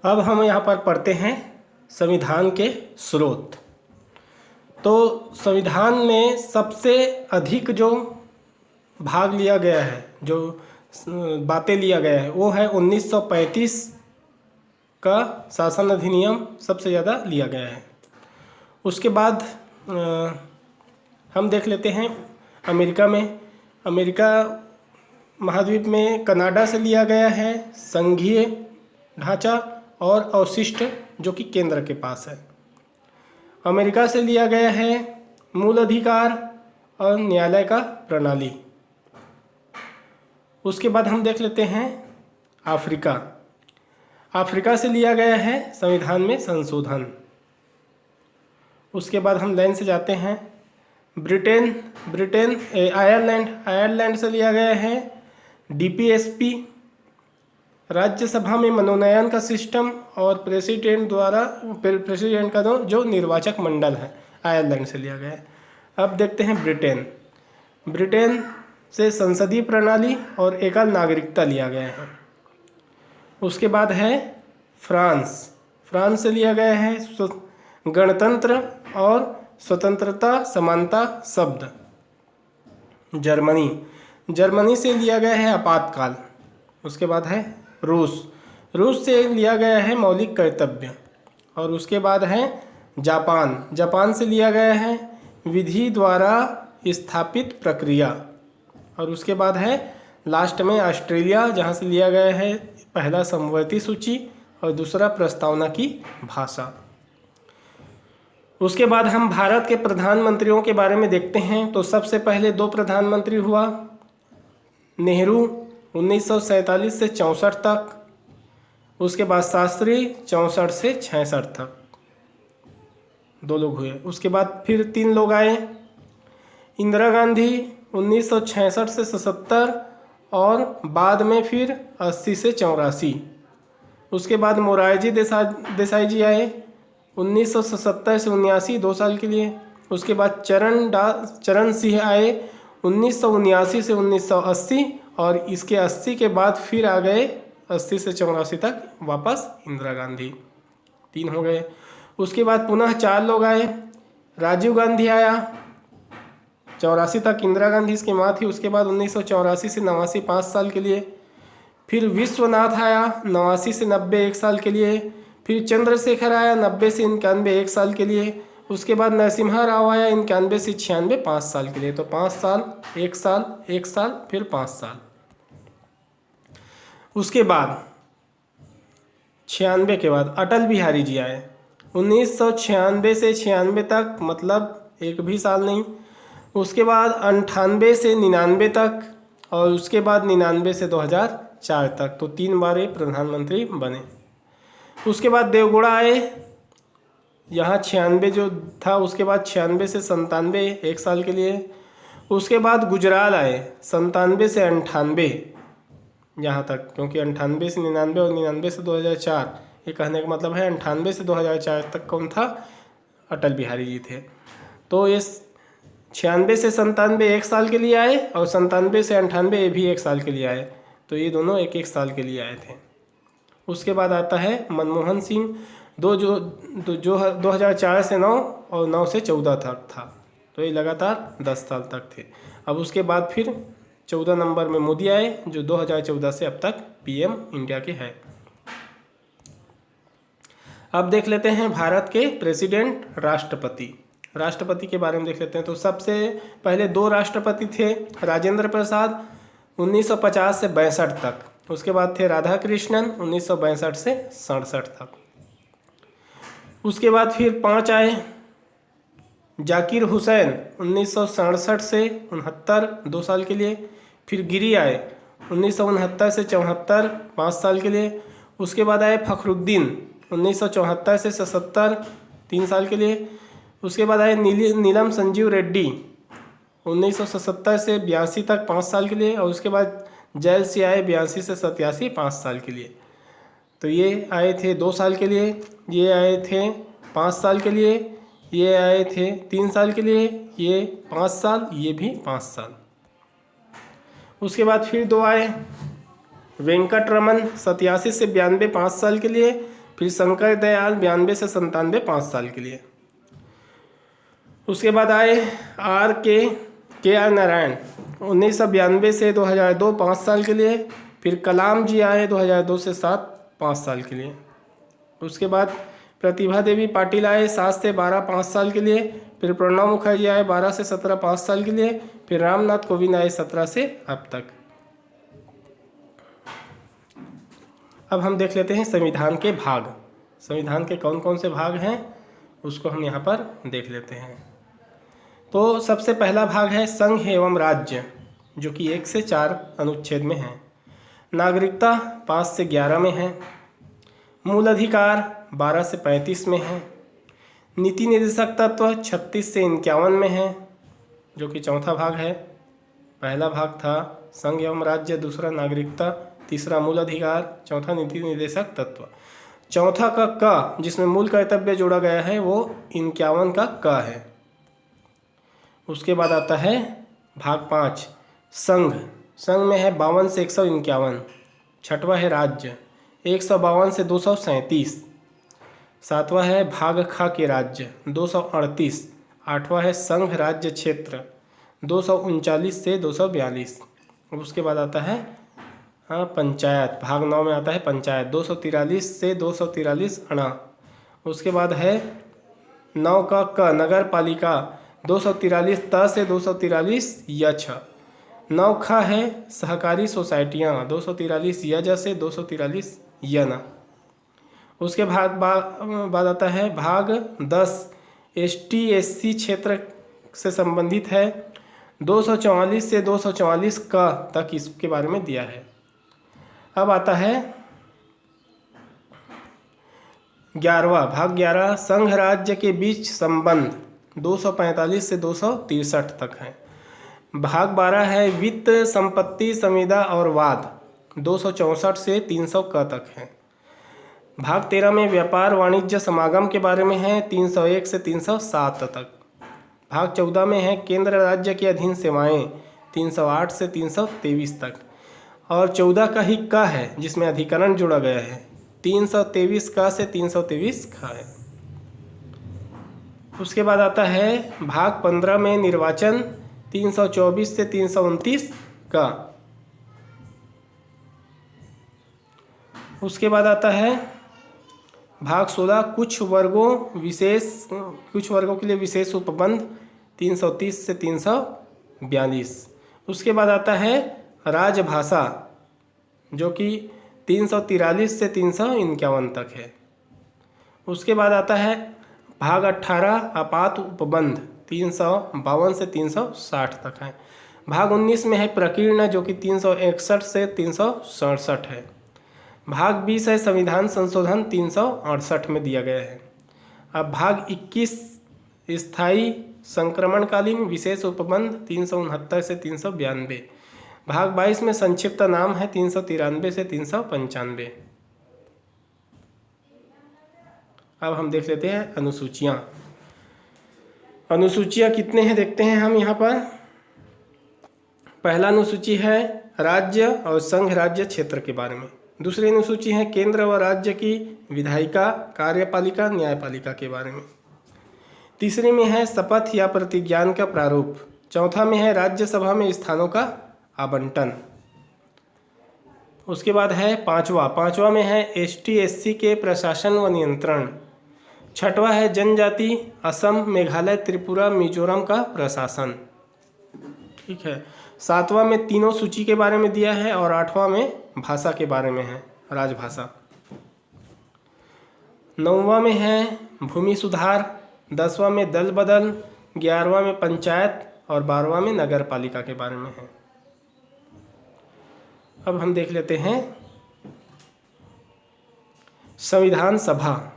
अब हम यहाँ पर पढ़ते हैं संविधान के स्रोत। तो संविधान में सबसे अधिक जो भाग लिया गया है, जो बातें लिया गया है, वो है 1935 का शासन अधिनियम सबसे ज़्यादा लिया गया है। उसके बाद हम देख लेते हैं अमेरिका में। अमेरिका महाद्वीप में कनाडा से लिया गया है संघीय ढांचा और अवशिष्ट जो कि केंद्र के पास है। अमेरिका से लिया गया है मूल अधिकार और न्यायालय का प्रणाली। उसके बाद हम देख लेते हैं अफ्रीका। अफ्रीका से लिया गया है संविधान में संशोधन। उसके बाद हम लाइन से जाते हैं आयरलैंड से लिया गया है डीपीएसपी, राज्यसभा में मनोनयन का सिस्टम और प्रेसिडेंट का जो निर्वाचक मंडल है, आयरलैंड से लिया गया है। अब देखते हैं ब्रिटेन से संसदीय प्रणाली और एकल नागरिकता लिया गया है। उसके बाद है फ्रांस से लिया गया है गणतंत्र और स्वतंत्रता समानता शब्द। जर्मनी से लिया गया है आपातकाल। उसके बाद है रूस से लिया गया है मौलिक कर्तव्य। और उसके बाद है जापान से लिया गया है विधि द्वारा स्थापित प्रक्रिया। और उसके बाद है लास्ट में ऑस्ट्रेलिया, जहाँ से लिया गया है पहला समवर्ती सूची और दूसरा प्रस्तावना की भाषा। उसके बाद हम भारत के प्रधानमंत्रियों के बारे में देखते हैं। तो सबसे पहले 2 प्रधानमंत्री हुआ, नेहरू 1947 से 64 तक। उसके बाद शास्त्री 64 से 66 तक 2 लोग हुए। उसके बाद फिर 3 लोग आए, इंदिरा गांधी 1966 से 77 और बाद में फिर 80 से 84। उसके बाद मोरारजी देसाई जी आए 1977 से 79, 2 साल के लिए। उसके बाद चरण सिंह आए 1979 से 1980 और इसके 80 के बाद फिर आ गए 80 से 84 तक वापस इंदिरा गांधी, 3 हो गए। उसके बाद पुनः 4 लोग आए, राजीव गांधी आया 84 तक, इंदिरा गांधी इसकी माँ थी। उसके बाद 1984 से 89 5 साल के लिए। फिर विश्वनाथ आया 89 से 90 1 साल के लिए। फिर चंद्रशेखर आया 90 से 91 1 साल के लिए। उसके बाद नरसिम्हा राव आया 91 से 96 5 साल के लिए। तो 5 साल 1 साल 1 साल फिर 5 साल। उसके बाद 96 के बाद अटल बिहारी जी आए 1996 से 96 तक, मतलब 1 भी साल नहीं। उसके बाद 98 से 99 तक और उसके बाद 99 से 2004 तक। तो 3 बार ये प्रधानमंत्री बने। उसके बाद देवगौड़ा आए, यहाँ 96 जो था, उसके बाद 96 से 97 1 साल के लिए। उसके बाद गुजराल आए 97 से 98 यहाँ तक, क्योंकि 98 से 99 और 99 से 2004, ये कहने का मतलब है 98 से 2004 तक कौन था, अटल बिहारी जी थे। तो ये 96 से 97 1 साल के लिए आए और 97 से 98 ये भी 1 साल के लिए आए। तो ये दोनों 1-1 साल के लिए आए थे। उसके बाद आता है मनमोहन सिंह, जो 2004 से 9 और 9 से 14 तक था। तो ये लगातार 10 साल तक थे। अब उसके बाद फिर 14 नंबर में मोदी आए, जो 2014 से अब तक पीएम इंडिया के हैं। अब देख लेते हैं भारत के प्रेसिडेंट, राष्ट्रपति के बारे में देख लेते हैं। तो सबसे पहले 2 राष्ट्रपति थे, राजेंद्र प्रसाद 1950 से 62 तक। उसके बाद थे राधा कृष्णन 1962 से 67 तक। उसके बाद फिर 5 आए, जाकिर हुसैन 1967 से 69 2 साल के लिए। फिर गिरी आए 1969 से 74 5 साल के लिए। उसके बाद आए फखरुद्दीन 1974 से 77 3 साल के लिए। उसके बाद आए नीलम संजीव रेड्डी 1977 से 82 तक 5 साल के लिए। और उसके बाद जेल से आए 82 से 87 5 साल के लिए। तो ये आए थे 2 साल के लिए, ये आए थे 5 साल के लिए, ये आए थे 3 साल के लिए, ये 5 साल, ये भी 5 साल। उसके बाद फिर 2 आए, वेंकट रमन 87 से 92 5 साल के लिए, फिर शंकर दयाल 92 से 97 5 साल के लिए। उसके बाद आए के आर नारायण 1992 से 2002 5 साल के लिए। फिर कलाम जी आए 2002 से 7 5 साल के लिए। उसके बाद प्रतिभा देवी पाटिल आए 7 से 12 5 साल के लिए। फिर प्रणब मुखर्जी आए 12 से 17 5 साल के लिए। फिर रामनाथ कोविंद आए 17 से अब तक। अब हम देख लेते हैं संविधान के भाग। संविधान के कौन कौन से भाग हैं उसको हम यहाँ पर देख लेते हैं। तो सबसे पहला भाग है संघ एवं राज्य, जो कि 1 से 4 अनुच्छेद में है। नागरिकता 5 से 11 में है। मूल अधिकार 12 से 35 में है। नीति निर्देशक तत्व 36 से 51 में है, जो कि चौथा भाग है। पहला भाग था संघ एवं राज्य, दूसरा नागरिकता, तीसरा मूल अधिकार, चौथा नीति निर्देशक तत्व। चौथा का क जिसमें मूल कर्तव्य जोड़ा गया है वो 51 का क है। उसके बाद आता है भाग 5 संघ। संघ में है 52 से 151। छठवा है राज्य 152 से 237। सातवां है भाग ख के राज्य 238। आठवां है संघ राज्य क्षेत्र 239 से 242। उसके बाद आता है पंचायत, भाग 9 में आता है पंचायत 243 से 243 अणा। उसके बाद है 9 का क नगर पालिका 243 त से 243 यछ। 9 ख है सहकारी सोसाइटियाँ 243 यज से 243 यन। उसके बाद आता है भाग 10 ST SC क्षेत्र से संबंधित है 244 से 244 क तक इसके बारे में दिया है। अब आता है 11वां भाग 11 संघ राज्य के बीच संबंध 245 से 263 तक है। भाग 12 है वित्त संपत्ति संविदा और वाद 264 से 300 क तक है। भाग 13 में व्यापार वाणिज्य समागम के बारे में है 301 से 307 तक। भाग 14 में है केंद्र राज्य के अधीन सेवाएं 308 से 323 तक। और 14 का ही क है जिसमें अधिकरण जोड़ा गया है 323 का से 323 ख है। उसके बाद आता है भाग 15 में निर्वाचन 324 से 329 का। उसके बाद आता है भाग 16 कुछ वर्गों के लिए विशेष उपबंध 330 से 342। उसके बाद आता है राजभाषा जो कि 343 से 351 तक है। उसके बाद आता है भाग 18 आपात उपबंध 352 से 360 तक है। भाग 19 में है प्रकीर्ण जो कि 361 से 367 है। भाग 20 है संविधान संशोधन 368 में दिया गया है। अब भाग 21 स्थायी संक्रमणकालीन विशेष उपबंध 369 से 392। भाग 22 में संक्षिप्त नाम है 393 से 395। अब हम देख लेते हैं अनुसूचियाँ। अनुसूचियाँ कितने हैं देखते हैं हम यहाँ पर। पहला अनुसूची है राज्य और संघ राज्य क्षेत्र के बारे में। दूसरी अनुसूची है केंद्र व राज्य की विधायिका कार्यपालिका न्यायपालिका के बारे में। तीसरे में है शपथ या प्रतिज्ञान का प्रारूप। चौथा में है राज्यसभा में स्थानों का आवंटन। उसके बाद है पांचवा में है ST SC के प्रशासन व नियंत्रण। छठवां है जनजाति असम मेघालय त्रिपुरा मिजोरम का प्रशासन। ठीक है। सातवां में तीनों सूची के बारे में दिया है और आठवां में भाषा के बारे में है राजभाषा। नौवां में है भूमि सुधार। 10वां में दल बदल। 11वां में पंचायत और 12वां में नगर पालिका के बारे में है। अब हम देख लेते हैं संविधान सभा।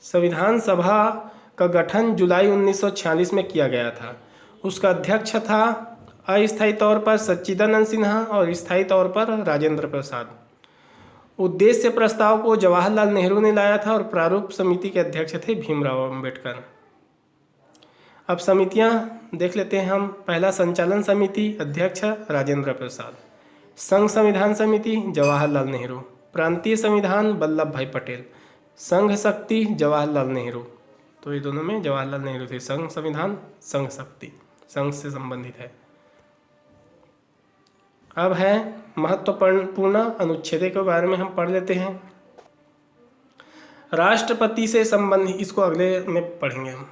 संविधान सभा का गठन जुलाई 1946 में किया गया था। उसका अध्यक्ष था अस्थायी तौर पर सच्चिदानंद सिन्हा और स्थायी तौर पर राजेंद्र प्रसाद। उद्देश्य प्रस्ताव को जवाहरलाल नेहरू ने लाया था और प्रारूप समिति के अध्यक्ष थे भीमराव अंबेडकर। अब समितियां देख लेते हैं हम। पहला संचालन समिति अध्यक्ष राजेंद्र प्रसाद। संघ संविधान समिति जवाहरलाल नेहरू। प्रांतीय संविधान वल्लभ भाई पटेल। संघ शक्ति जवाहरलाल नेहरू। तो ये दोनों में जवाहरलाल नेहरू थे। संघ संविधान, संघ शक्ति, संघ से संबंधित है। अब है महत्वपूर्ण अनुच्छेद के बारे में हम पढ़ लेते हैं। राष्ट्रपति से संबंधित, इसको अगले में पढ़ेंगे हम।